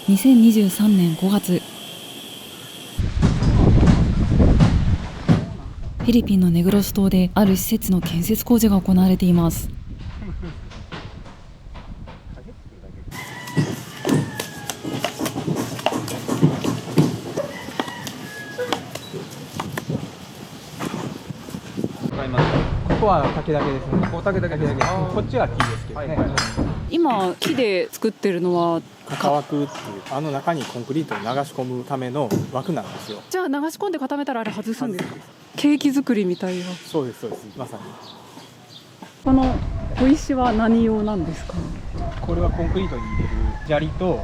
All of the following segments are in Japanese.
2023年5月、フィリピンのネグロス島である施設の建設工事が行われています。ここは竹だけですね。ここ竹だけです。こっちは木ですけどね。今木で作ってるのは型枠っていうあの中にコンクリートを流し込むための枠なんですよ。じゃあ流し込んで固めたらあれ外すんですか？ケーキ作りみたいな。そうですそうです、まさに。この小石は何用なんですか？これはコンクリートに入れる砂利と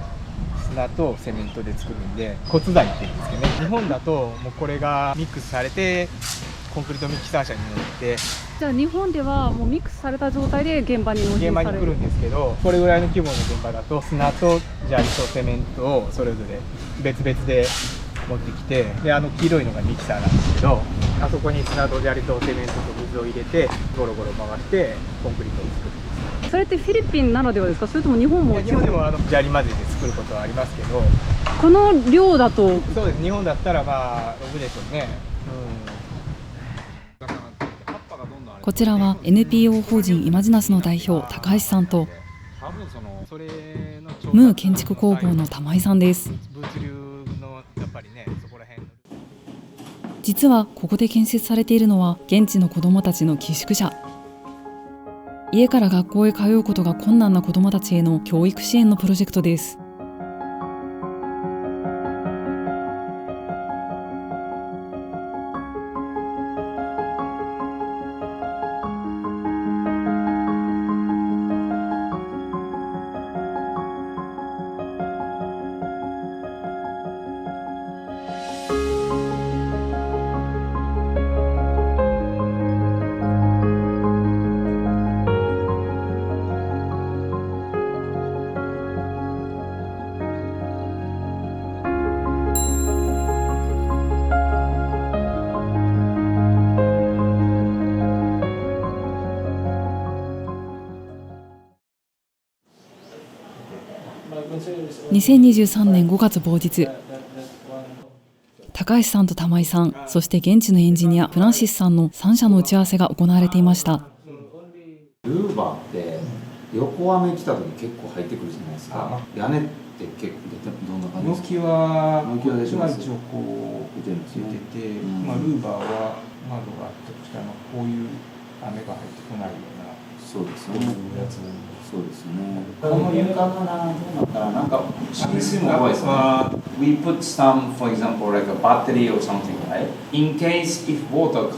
砂とセメントで作るんで骨材っていうんですけどね。日本だともうこれがミックスされてコンクリートミキサー車に乗って、じゃあ日本ではもうミックスされた状態で現場に納品される。現場に来るんですけど、これぐらいの規模の現場だと砂と砂利とセメントをそれぞれ別々で持ってきて、で黄色いのがミキサーなんですけど、あそこに砂と砂利とセメントと水を入れてゴロゴロ回してコンクリートを作る。それってフィリピンならではですか？それとも日本も？日本でも砂利混ぜて作ることはありますけど、この量だと。そうです、日本だったらまあ6でしょうね。こちらは NPO 法人イマジナスの代表高橋さんとムー建築工房の玉井さんです。実はここで建設されているのは現地の子どもたちの寄宿舎。家から学校へ通うことが困難な子どもたちへの教育支援のプロジェクトです。2023年5月某日、高橋さんと玉井さん、そして現地のエンジニアフランシスさんの3社の打ち合わせが行われていました。ルーバーって横雨来た時結構入ってくるじゃないですか。屋根って結構どんな感じですか？軒は軒は一応こう出てて、ルーバーは窓があったとしたらこういう雨が入ってこないような、そうですね。やつ。そうですね。この床のなんかシステムが多いですね。We put some, for example, like a battery or something, right? In case if water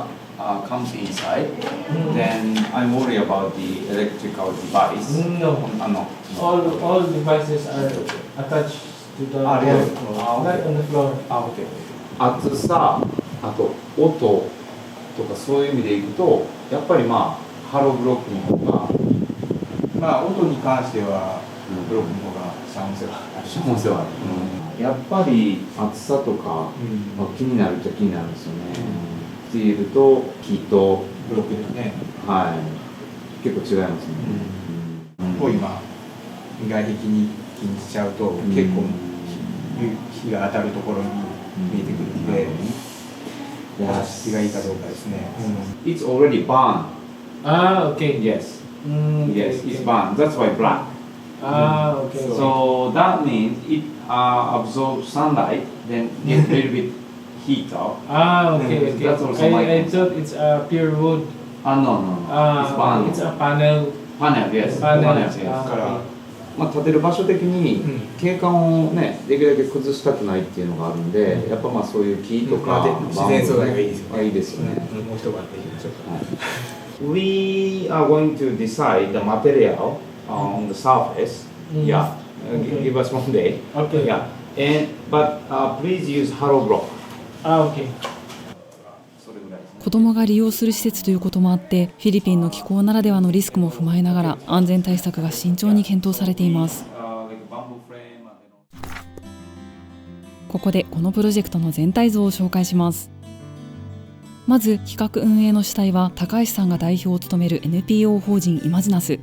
comes inside, then I worry about the electrical device. No. No. All devices are attached to the wall, not on the floor. Okay. 厚さ、あと音とかそういう意味でいくと、やっぱりまあハローブロックの方が。まあ音に関してはブロックの方が遮音性はある。遮音性はある。やっぱり厚さとか気になるっちゃ気になるんですよね。スチールと木とブロックですね。はい。結構違いますね。こう今外壁に気にしちゃうと結構日が当たるところに見えてくるので、質がいいかどうかですね。It's already burned. Okay, Yes. Okay, Yes, it's burned. That's why black. Okay. So that means it absorbs sunlight, then get a little bit heat up. Okay. That's also my I thought it's pure wood. No. It's burned. It's a panel. Panel, yes. Panel. Yes. だからまあ建てる場所的に景観をねできるだけ崩したくないっていうのがあるんで、やっぱまあそういう木とか自然素材がいいですよね。いいですよね。もう一晩でいきましょうか。We are going to decide the material on the surface. Yeah, give us one day. Okay. Yeah, but please use hollow block. Okay. 子どもが利用する施設ということもあって、フィリピンの気候ならではのリスクも踏まえながら安全対策が慎重に検討されています。ここでこのプロジェクトの全体像を紹介します。まず企画運営の主体は高橋さんが代表を務める NPO 法人イマジナス。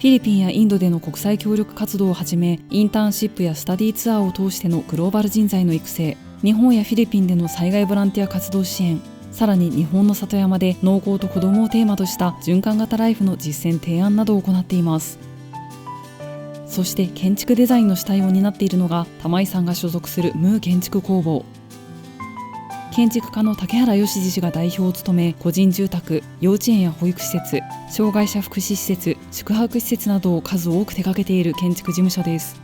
フィリピンやインドでの国際協力活動をはじめ、インターンシップやスタディツアーを通してのグローバル人材の育成、日本やフィリピンでの災害ボランティア活動支援、さらに日本の里山で農耕と子どもをテーマとした循環型ライフの実践提案などを行っています。そして建築デザインの主体を担っているのが玉井さんが所属するムー建築工房。建築家の竹原義二氏が代表を務め、個人住宅、幼稚園や保育施設、障害者福祉施設、宿泊施設などを数多く手掛けている建築事務所です。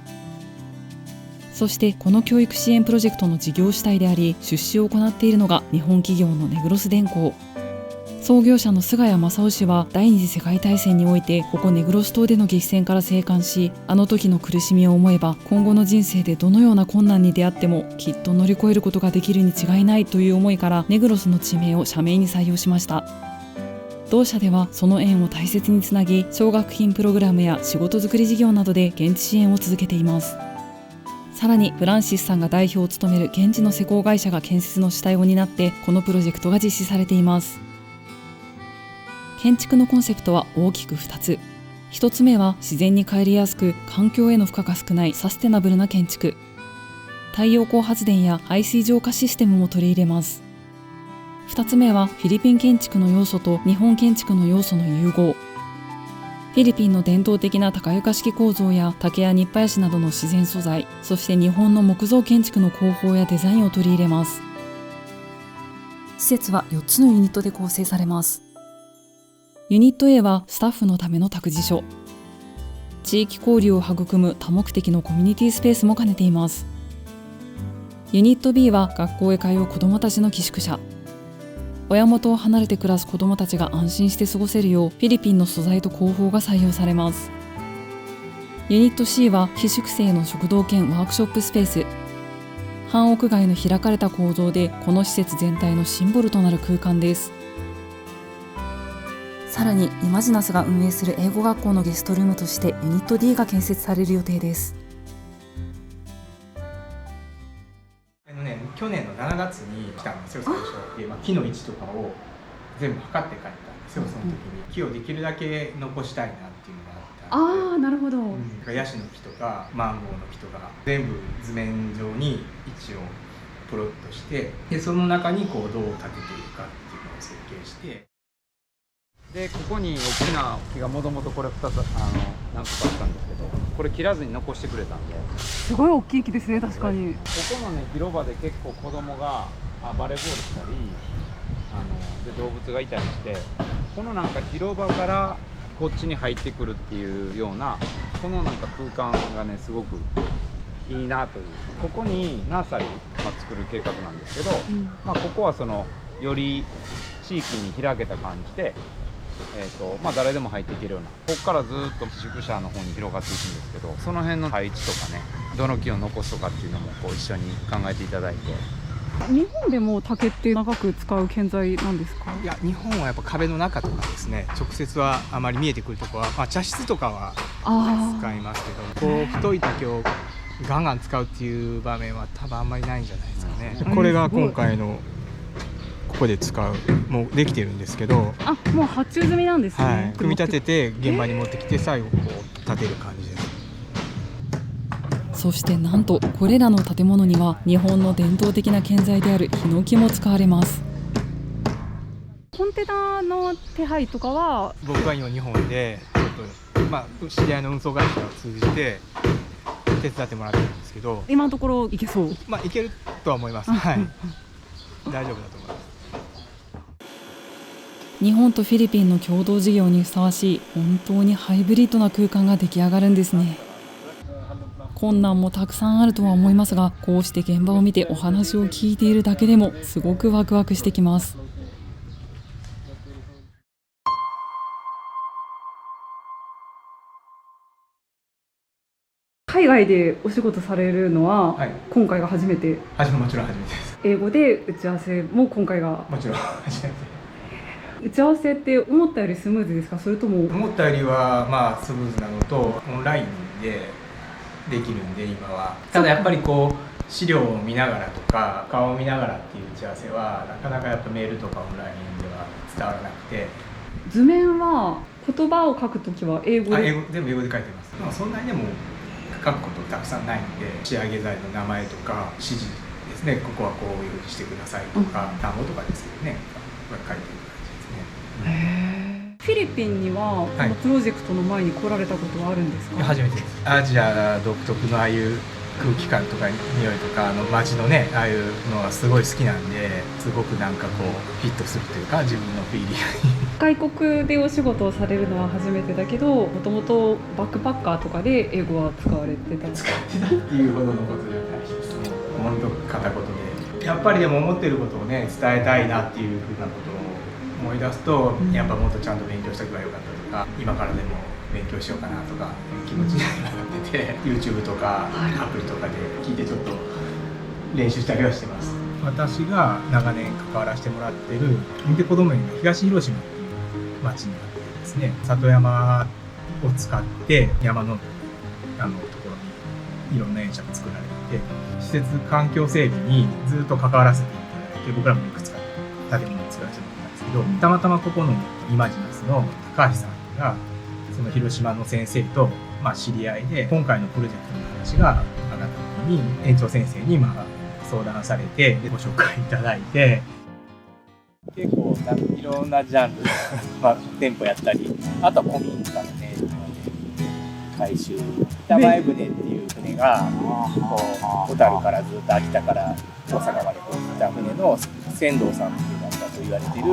そしてこの教育支援プロジェクトの事業主体であり、出資を行っているのが日本企業のネグロス電工。創業者の菅谷正夫氏は第二次世界大戦においてここネグロス島での激戦から生還し、あの時の苦しみを思えば今後の人生でどのような困難に出会ってもきっと乗り越えることができるに違いないという思いからネグロスの地名を社名に採用しました。同社ではその縁を大切につなぎ、奨学金プログラムや仕事作り事業などで現地支援を続けています。さらにフランシスさんが代表を務める現地の施工会社が建設の主体を担ってこのプロジェクトが実施されています。建築のコンセプトは大きく2つ。1つ目は自然に帰りやすく環境への負荷が少ないサステナブルな建築。太陽光発電や排水浄化システムも取り入れます。2つ目はフィリピン建築の要素と日本建築の要素の融合。フィリピンの伝統的な高床式構造や竹やニッパヤシなどの自然素材、そして日本の木造建築の工法やデザインを取り入れます。施設は4つのユニットで構成されます。ユニット A はスタッフのための託児所。地域交流を育む多目的のコミュニティスペースも兼ねています。ユニット B は学校へ通う子どもたちの寄宿舎。親元を離れて暮らす子どもたちが安心して過ごせるようフィリピンの素材と工法が採用されます。ユニット C は寄宿生の食堂兼ワークショップスペース。半屋外の開かれた構造でこの施設全体のシンボルとなる空間です。さらにイマジナスが運営する英語学校のゲストルームとしてユニット D が建設される予定です。去年の7月に来たんですよ、最初。木の位置とかを全部測って帰ったんですよ、その時に。木をできるだけ残したいなっていうのがあったんで。なるほど。ヤシの木とかマンゴーの木とか全部図面上に位置をプロットして、でその中にこうどう立てていくかっていうのを設計して。でここに大きな木がもともとこれ2つ何個かあったんですけど、これ切らずに残してくれたんで。すごい大きい木ですね、確かに。ここのね広場で結構子供がバレーボールしたりで動物がいたりして、このなんか広場からこっちに入ってくるっていうようなこのなんか空間がねすごくいいなという。ここにナーサリー、作る計画なんですけど、ここはそのより地域に開けた感じで。誰でも入っていけるような、ここからずっと宿舎の方に広がっていくんですけど、その辺の配置とかね、どの木を残すとかっていうのもこう一緒に考えていただいて。日本でも竹って長く使う建材なんですか？いや、日本はやっぱ壁の中とかですね、直接はあまり見えてくるところは、茶室とかは使いますけど、こう太い竹をガンガン使うっていう場面は多分あんまりないんじゃないですかね。これが今回のここで使う、もうできてるんですけど、もう発注済みなんですね。組み立てて現場に持ってきて最後こう立てる感じです。そしてなんとこれらの建物には日本の伝統的な建材であるヒノキも使われます。コンテナの手配とかは僕は今日本でちょっと、知り合いの運送会社を通じて手伝ってもらってるんですけど、今のところいけそう？いけるとは思います。はい、大丈夫だと思います。日本とフィリピンの共同事業にふさわしい本当にハイブリッドな空間が出来上がるんですね。困難もたくさんあるとは思いますが、こうして現場を見てお話を聞いているだけでもすごくワクワクしてきます。海外でお仕事されるのは、今回が初めて？もちろん初めてです。英語で打ち合わせも今回が？もちろん初めて。打ち合わせって思ったよりスムーズですか？それとも？思ったよりはスムーズなのと、オンラインでできるんで今は。ただやっぱりこう資料を見ながらとか顔を見ながらっていう打ち合わせはなかなかやっぱメールとかオンラインでは伝わらなくて。図面は言葉を書くときは英語で？全部英語で書いてます。まあ、そんなにでも書くことたくさんないので、仕上げ材の名前とか指示ですね、ここはこういうふうにしてくださいとか、単語とかですけどね、書いてる感じですね。へー。フィリピンにはこのプロジェクトの前に来られたことはあるんですか？初めてです。アジア独特のああいう空気感とか匂いとか街のね、ああいうのがすごい好きなんで、すごくなんかこうフィットするというか、自分のフィーリングに。外国でお仕事をされるのは初めてだけど、もともとバックパッカーとかで英語は使われてた？使ってたっていうほどのことじゃないですね。本当片言で。やっぱりでも思ってることをね、伝えたいなっていうふうなことを思い出すと、やっぱもっとちゃんと勉強しておけばよかったとか、今からでも勉強しようかなとか気持ちになってて、YouTube とかアプリとかで聞いてちょっと練習したりはしてます。私が長年関わらせてもらってる見て子ども園が東広島っていう町にあってですね、里山を使って山のところにいろんな園舎が作られてて、施設環境整備にずっと関わらせていただいて、僕らもいくつか建物を作らせてもらったんですけど、たまたまここのイマジナスの高橋さんがその広島の先生と知り合いで、今回のプロジェクトの話が上がった時に園長先生に相談されて、ご紹介いただいて、結構いろんなジャンル店舗やったり、あとは古民家のね改修、板前船っていう船がこう小樽からずっと秋田から大阪までこう来た船の船頭さんっていうなんかと言われてる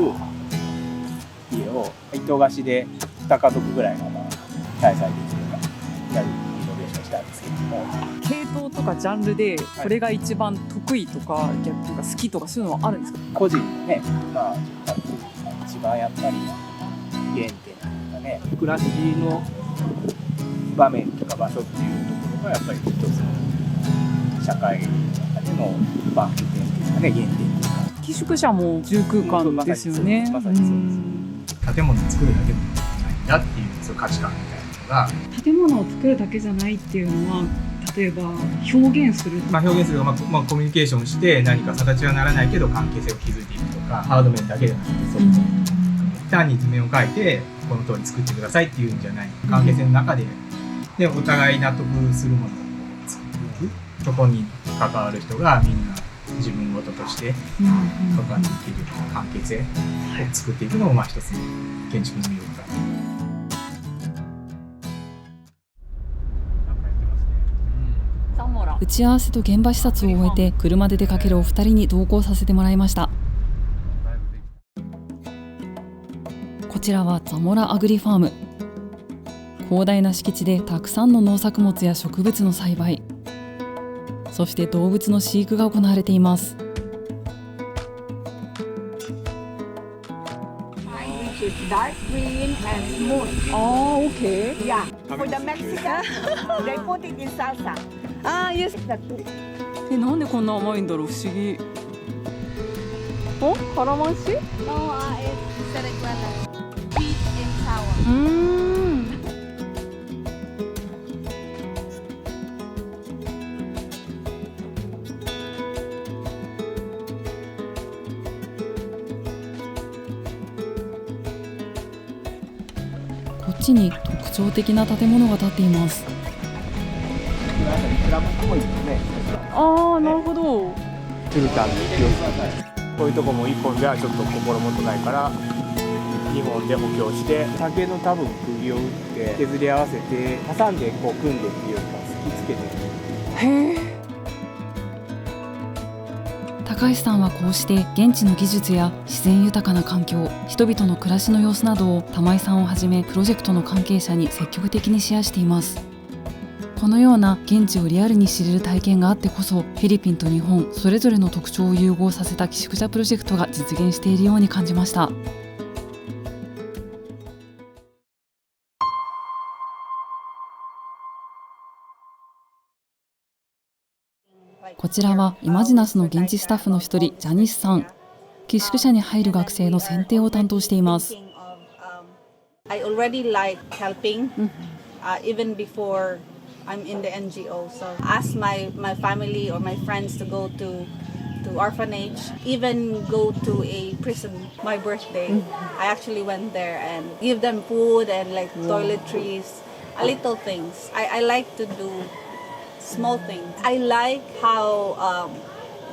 家を糸貸しで2家族ぐらいが滞在できるようなやるリノベーションしたんですけども、系統とかジャンルでこれが一番得意とか、逆とか好きとかそういうのはあるんですか？個人のね、一番やっぱり原点というかね、暮らしの場面とか場所っていうところがやっぱり一つの社会の中でのバック点というかね、原点というか、寄宿舎も住空間ですよね。まさにそうです。建物を作るだけでもないんだっていう、そういう価値観みたいなのが、建物を作るだけじゃないっていうのは、例えば表現する、表現する、コミュニケーションして何か形はならないけど関係性を築いていくとか、ハード面だけじゃなくて、そう単に図面を描いてこの通り作ってくださいっていうんじゃない、関係性の中で、お互い納得するものを作っていく、そこに関わる人がみんな自分事として関わっていける関係性を作っていくのも一つの建築の魅力だ。打ち合わせと現場視察を終えて車で出かけるお二人に同行させてもらいました。こちらはザモラアグリファーム。広大な敷地でたくさんの農作物や植物の栽培、そして動物の飼育が行われています。Dark green and smooth. Oh, okay. Yeah. For the Mexican, they put it in salsa. Ah, yes. なんでこんな甘いんだろう、不思議。カラマンシ？ No, it's cerejuela. Sweet and sour. こっちに特徴的な建物が建っています。ああ、なるほど。トゥルタンの清塚、こういうとこも1本ではちょっと心もとないから2本で補強して、竹の多分釘を打って削り合わせて挟んでこう組んでっていうか突きつけてる。へえ。高橋さんはこうして現地の技術や自然豊かな環境、人々の暮らしの様子などを玉井さんをはじめプロジェクトの関係者に積極的にシェアしています。このような現地をリアルに知れる体験があってこそ、フィリピンと日本それぞれの特徴を融合させた寄宿舎プロジェクトが実現しているように感じました。こちらはイマジナスの現地スタッフの一人、ジャニスさん。寄宿舎に入る学生の選定を担当しています。I already like helping, even before I'm in the NGO. So ask my family or my friends to go to to orphanage, even go to a prison. My birthday, I actually went there and give them food and like toiletries, little things. I like to do small things. I like how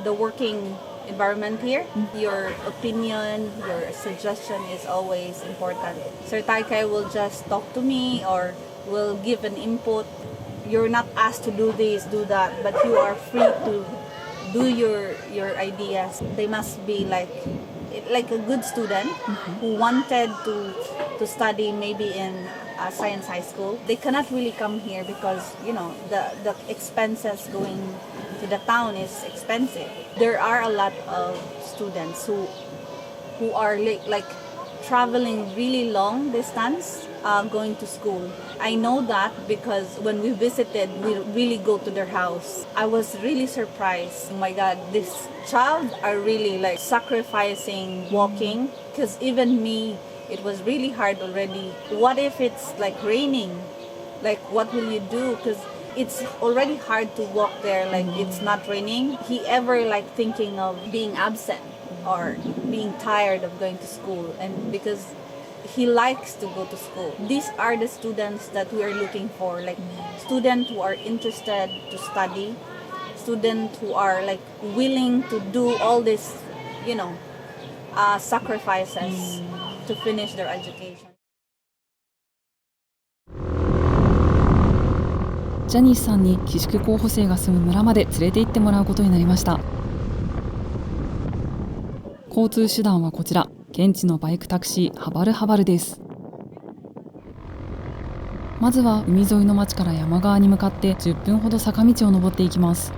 the working environment here. Your opinion, your suggestion is always important. Sir Taikai will just talk to me or will give an input. You're not asked to do this, do that, but you are free to do your ideas. They must be like a good student who wanted to study maybe in science high school. They cannot really come here because the expenses going to the town is expensive. There are a lot of students who are like traveling really long distance going to school. I know that because when we visited, we really go to their house. I was really surprised. Oh my God, this child are really like sacrificing walking, because even me, it was really hard already. What if it's like raining? Like what will you do? Because it's already hard to walk there, like it's not raining. He ever like thinking of being absent or being tired of going to school, and because he likes to go to school. These are the students that we are looking for, like students who are interested to study, students who are like willing to do all this, sacrifices to finish their education. ジャニスさんに寄宿候補生が住む村まで連れて行ってもらうことになりました。交通手段はこちら、現地のバイクタクシーハバルハバルです。まずは海沿いの町から山側に向かって10分ほど坂道を登っていきます。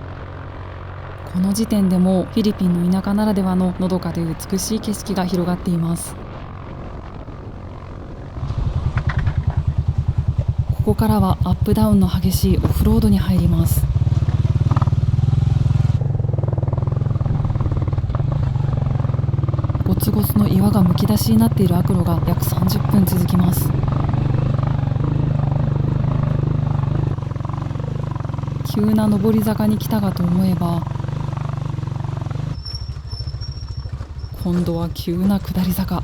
この時点でもフィリピンの田舎ならではののどかで美しい景色が広がっています。ここからはアップダウンの激しいオフロードに入ります。ゴツゴツの岩がむき出しになっている悪路が約30分続きます。急な上り坂に来たかと思えば、今度は急な下り坂。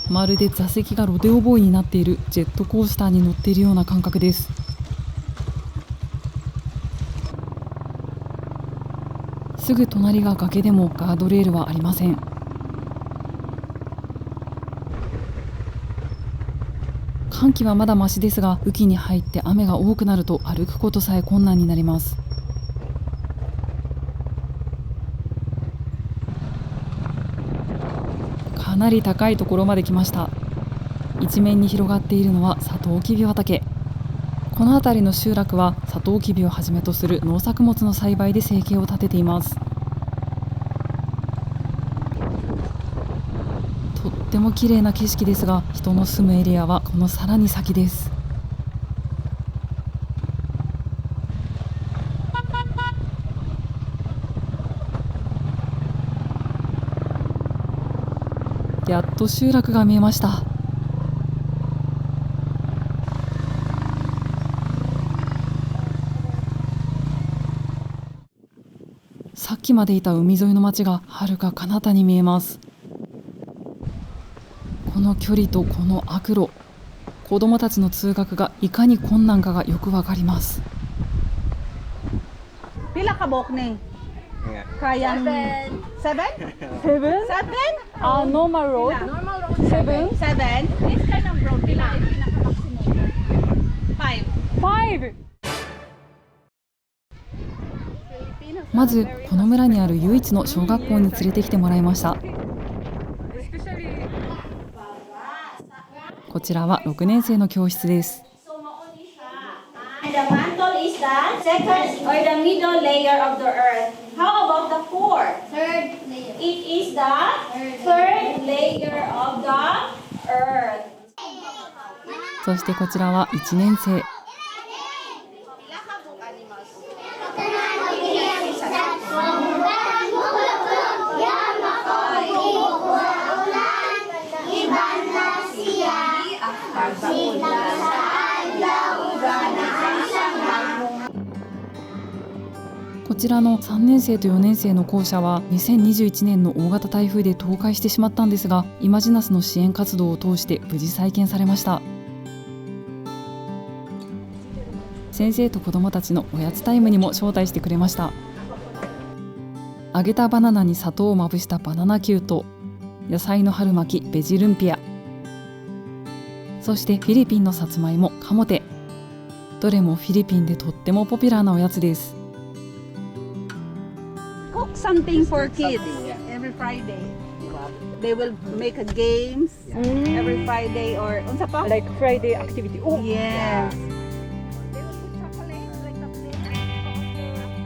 まるで座席がロデオボーイになっているジェットコースターに乗っているような感覚です。すぐ隣が崖でもガードレールはありません。寒気はまだマシですが、雨季に入って雨が多くなると歩くことさえ困難になります。かなり高いところまで来ました。一面に広がっているのはサトウキビ畑。この辺りの集落はサトウキビをはじめとする農作物の栽培で生計を立てています。とっても綺麗な景色ですが、人の住むエリアはこのさらに先です。やっと集落が見えました。さっきまでいた海沿いの町がはるか彼方に見えます。この距離とこの悪路、子どもたちの通学がいかに困難かがよくわかります。Pila ka bok ni? Yeah. Kayang seven? Seven? Seven? Normal road? Normal road seven. Seven? This kind of road, pila ay pinaka-maximum? Five. Five! まずこの村にある唯一の小学校に連れてきてもらいました。こちらは6年生の教室です。And the mantle is the second or the middle layer of the earth. How about the fourth? Third layer. It is the third layer of the earth. そしてこちらは1年生。ちらの3年生と4年生の校舎は2021年の大型台風で倒壊してしまったんですが、イマジナスの支援活動を通して無事再建されました。先生と子どもたちのおやつタイムにも招待してくれました。揚げたバナナに砂糖をまぶしたバナナキューと野菜の春巻きベジルンピア、そしてフィリピンのさつまいもカモテ、どれもフィリピンでとってもポピュラーなおやつです。 Cook something for kids every Friday. They will make a games every Friday or unsa pa? Like Friday activity. Yes.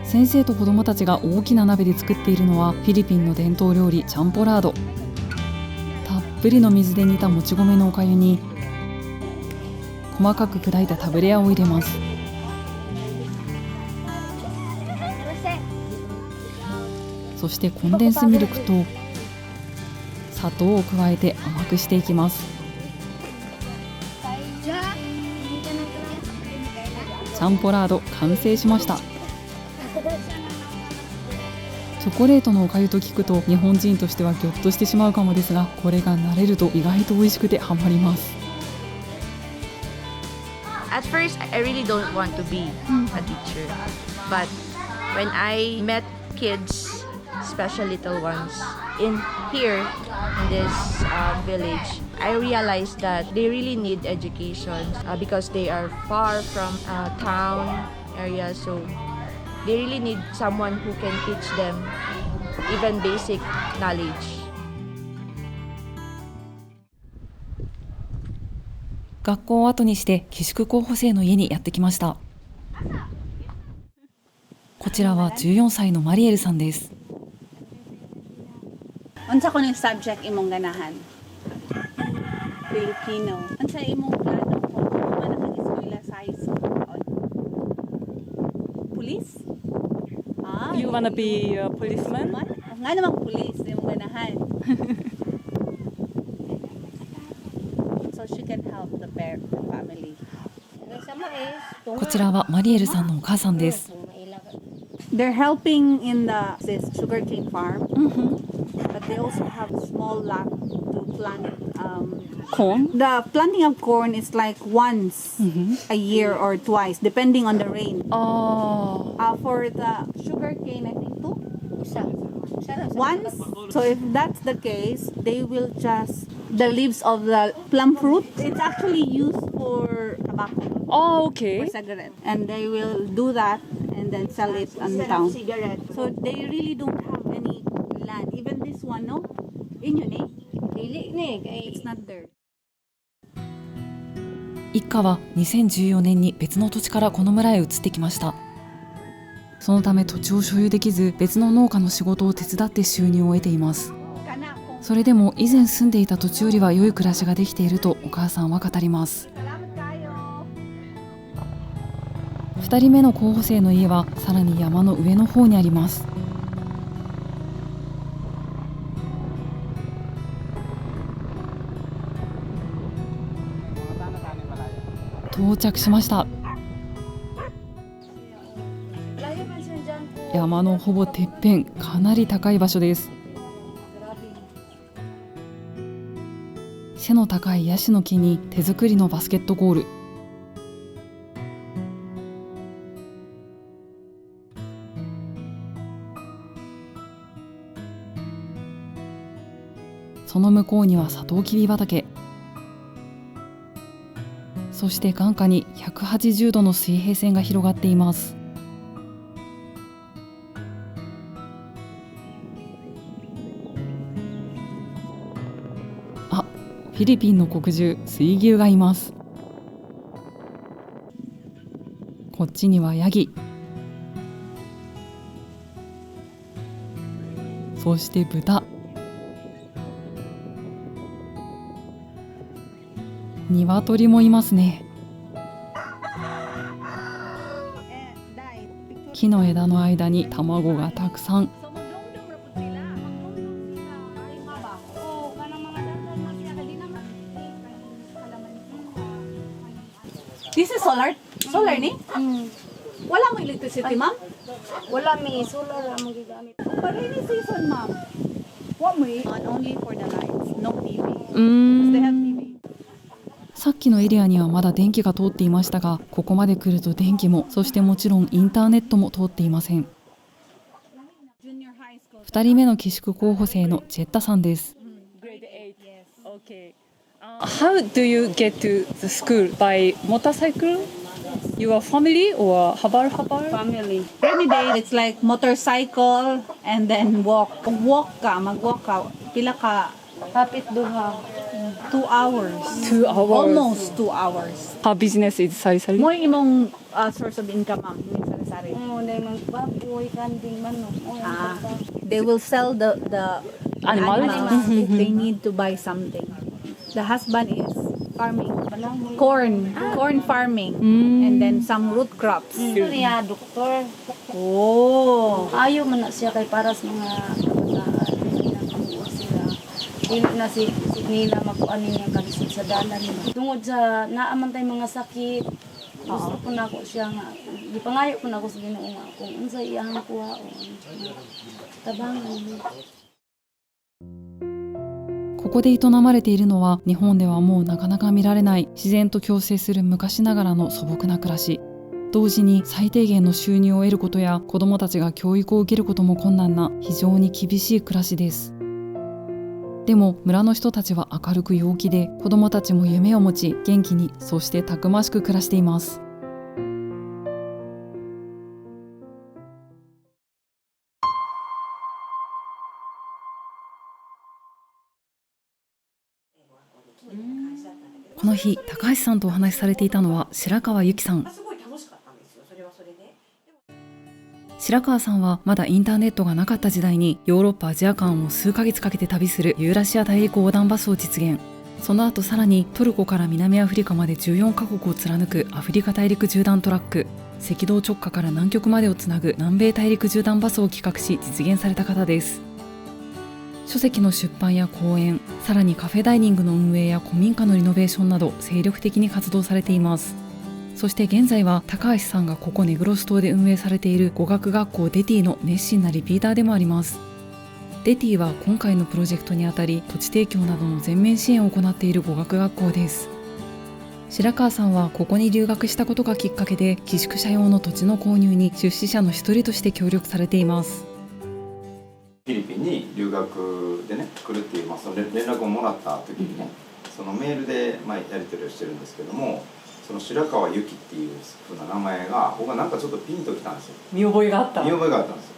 先生と子どもたちが大きな鍋で作っているのはフィリピンの伝統料理チャンポラード。たっぷりの水で煮たもち米のおかゆに細かく砕いたタブレアを入れます。そしてコンデンスミルクと砂糖を加えて甘くしていきます。チャンポラード完成しました。チョコレートのおかゆと聞くと日本人としてはギョッとしてしまうかもですが、これが慣れると意外と美味しくてハマります。At first, I really don't want to be a teacher. But when I met kids, especially little ones, in here, in this village, I realized that they really need education because they are far from town area. So they really need someone who can teach them even basic knowledge. 学校を後にして寄宿候補生の家にやってきました。こちらは14歳のマリエルさんです。Unsa ko ning subject imong ganahan? Filipino. Unsa imong plano kung man nakag-eskwela sa high school? Police? You wanna be a policeman? Nga naman police imong ganahan. So she can help the family. こちらはマリエルさんのお母さんです。They're helping in this sugarcane farm, but they also have a small lot to plant corn? The planting of corn is like once a year or twice, depending on the rain. For the sugarcane, I think two? Once. So if that's the case, they will just the leaves of the plum fruit. It's actually used for tobacco. Oh, okay. For cigarette, and they will do that and then sell it on town. So they really don't have any land. Even this one, no? Inyo ni? It's not there. 一家は2014年に別の土地からこの村へ移ってきました。そのため土地を所有できず、別の農家の仕事を手伝って収入を得ています。それでも以前住んでいた土地よりは良い暮らしができているとお母さんは語ります。2人目の候補生の家はさらに山の上の方にあります。到着しました。山のほぼてっぺん、かなり高い場所です。背の高いヤシの木に手作りのバスケットゴール。その向こうにはサトウキビ畑。そして眼下に180度の水平線が広がっています。あ、フィリピンの国獣水牛がいます。こっちにはヤギ、そして豚、鶏もいますね。木の枝の間に卵がたくさん。This is solar? Solar ni? Wala mo electricity, ma'am? Wala may solar ang magigamit. But rainy season, ma'am, what we on only for the lights, no TV. うー They have ん TV. さっきのエリアにはまだ電気が通っていましたが、ここまで来ると電気も、そしてもちろんインターネットも通っていません。 Junior high school. 2人目の寄宿候補生のジェッタさんです。 Grade 8. Yes. Okay. How do you get to the school? By motorcycle? Your family or habar? Family. Every day, it's like motorcycle and then walk. Mag-walk ka. Pila ka? Kapit duha. 2 hours. 2 hours. Almost 2 hours. How business is sari-sari? Mo imong source of income, ma'am. Yung sari-sari. Dahil mga baboy, kanding, manok. They will sell the Animals? animals if they need to buy something. The husband is farming. Corn farming. And then some root crops. Niya, doktor. Oh. Ayaw man na siya kay para sa mga kabataan. Hindi na kamuha sila. Dili na si nila makuha niya kalisod sa dalan nila. Tungod sa naaman tayo mga sakit, gusto ko na ako siya nga. Gipangayo ko na ako sa Ginoo nga kung unsa iyang kuha o tabangan. ここで営まれているのは、日本ではもうなかなか見られない自然と共生する昔ながらの素朴な暮らし。同時に最低限の収入を得ることや子どもたちが教育を受けることも困難な非常に厳しい暮らしです。でも村の人たちは明るく陽気で、子どもたちも夢を持ち元気に、そしてたくましく暮らしています。この日、高橋さんとお話しされていたのは白川由紀さん。白川さんはまだインターネットがなかった時代にヨーロッパ・アジア間を数ヶ月かけて旅するユーラシア大陸横断バスを実現。その後さらにトルコから南アフリカまで14カ国を貫くアフリカ大陸縦断トラック、赤道直下から南極までをつなぐ南米大陸縦断バスを企画し実現された方です。書籍の出版や講演、さらにカフェダイニングの運営や古民家のリノベーションなど精力的に活動されています。そして現在は高橋さんがここネグロス島で運営されている語学学校デティの熱心なリピーターでもあります。デティは今回のプロジェクトにあたり土地提供などの全面支援を行っている語学学校です。白川さんはここに留学したことがきっかけで寄宿舎用の土地の購入に出資者の一人として協力されています。フィリピンに留学でね来るっていう、その連絡をもらった時にね、そのメールでやり取りをしてるんですけども、その白川由紀っていう風な名前が僕はなんかちょっとピンときたんですよ。見覚えがあった。見覚えがあったんですよ。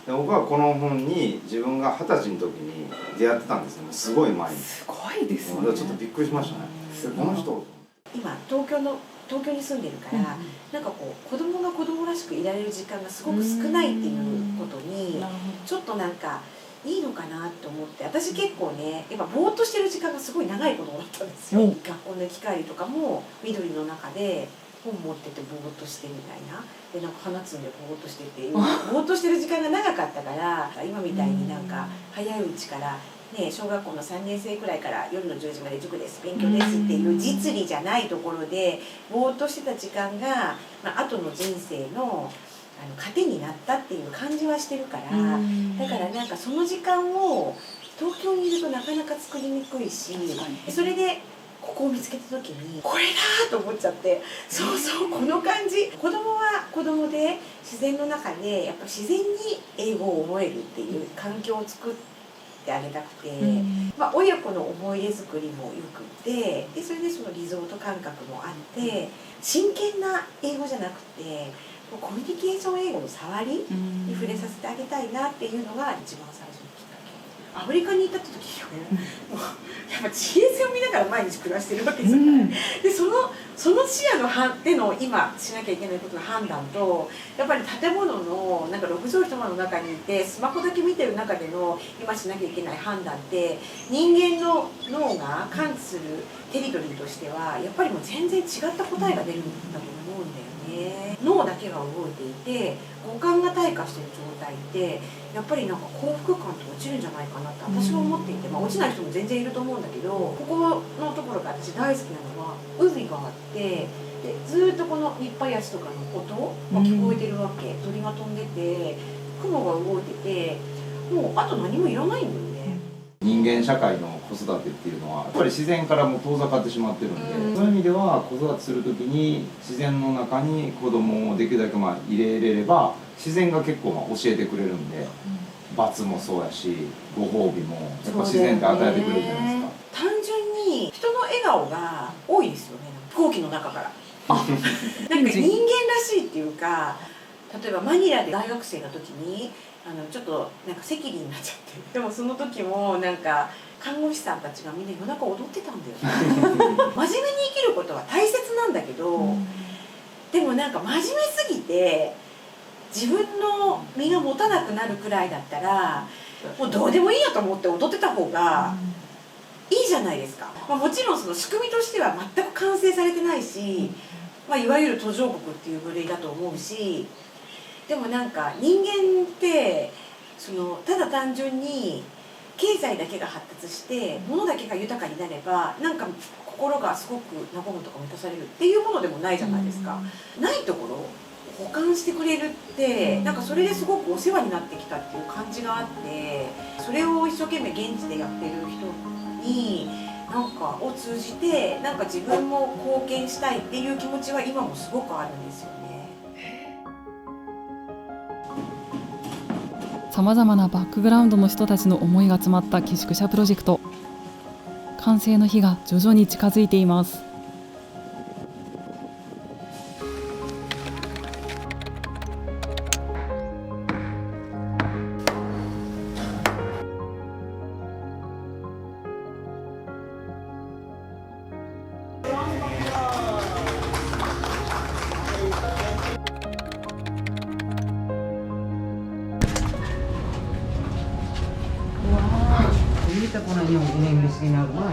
で僕はこの本に自分が20歳の時に出会ってたんですよ。すごい前に。すごいですね。ちょっとびっくりしましたね。この人。今東京に住んでるから、なんかこう子供が子供らしくいられる時間がすごく少ないっていうことにちょっとなんかいいのかなと思って、私結構ね今ぼーっとしてる時間がすごい長い子供だったんですよ。学校の行き帰りとかも緑の中で本持っててぼーっとしてみたいな、でなんか花摘んでぼーっとしててぼーっとしてる時間が長かったから、今みたいになんか早いうちからね、小学校の3年生くらいから夜の10時まで塾です、勉強ですっていう実利じゃないところでぼーっとしてた時間が、後の人生の糧になったっていう感じはしてるから、だからなんかその時間を東京にいるとなかなか作りにくいし、それでここを見つけた時にこれだと思っちゃって、そうそうこの感じ。子供は子供で自然の中でやっぱ自然に英語を覚えるっていう環境を作ってあげたくて、親子の思い出作りもよくて、でそれでそのリゾート感覚もあって、真剣な英語じゃなくてコミュニケーション英語の触りに触れさせてあげたいなっていうのが一番最初のきっかけ。アフリカに行った時にもうやっぱ地平線を見ながら毎日暮らしてるわけじゃない、でその視野のでの今しなきゃいけないことの判断と、やっぱり建物のなんか6畳一間の中にいてスマホだけ見てる中での今しなきゃいけない判断って、人間の脳が感知するテリトリーとしてはやっぱりもう全然違った答えが出るんだと思うんだよね。脳だけが動いていて五感が退化してる状態ってやっぱりなんか幸福感って落ちるんじゃないかなって私は思っていて、落ちない人も全然いると思うんだけど、ここのところが私大好きなのは海があって、でずっとこの日配足とかの音が聞こえてるわけ、鳥が飛んでて雲が動いてて、もうあと何もいらないんだよね。人間社会の子育てっていうのはやっぱり自然からも遠ざかってしまってるんで、そういう意味では子育てする時に自然の中に子供をできるだけ入れれれば自然が結構教えてくれるんで、罰もそうやしご褒美もやっぱ自然って与えてくれるじゃないですか。単純に人の笑顔が多いですよね、飛行機の中から。なんか人間らしいっていうか、例えばマニラで大学生の時にちょっとなんか赤痢になっちゃって、でもその時もなんか看護師さんたちがみんな夜中踊ってたんだよね。真面目に生きることは大切なんだけど、でもなんか真面目すぎて自分の身が持たなくなるくらいだったらもうどうでもいいやと思って踊ってた方がいいじゃないですか。もちろんその仕組みとしては全く完成されてないし、いわゆる途上国っていう部類だと思うし、でもなんか人間ってただ単純に経済だけが発達して物だけが豊かになればなんか心がすごく和むとか満たされるっていうものでもないじゃないですか。ないところを補完してくれるってなんかそれですごくお世話になってきたっていう感じがあって、それを一生懸命現地でやってる人になんかを通じてなんか自分も貢献したいっていう気持ちは今もすごくあるんですよね。さまざまなバックグラウンドの人たちの思いが詰まった寄宿舎プロジェクト、完成の日が徐々に近づいています。Hindi ko na yung inimbestigahan mo.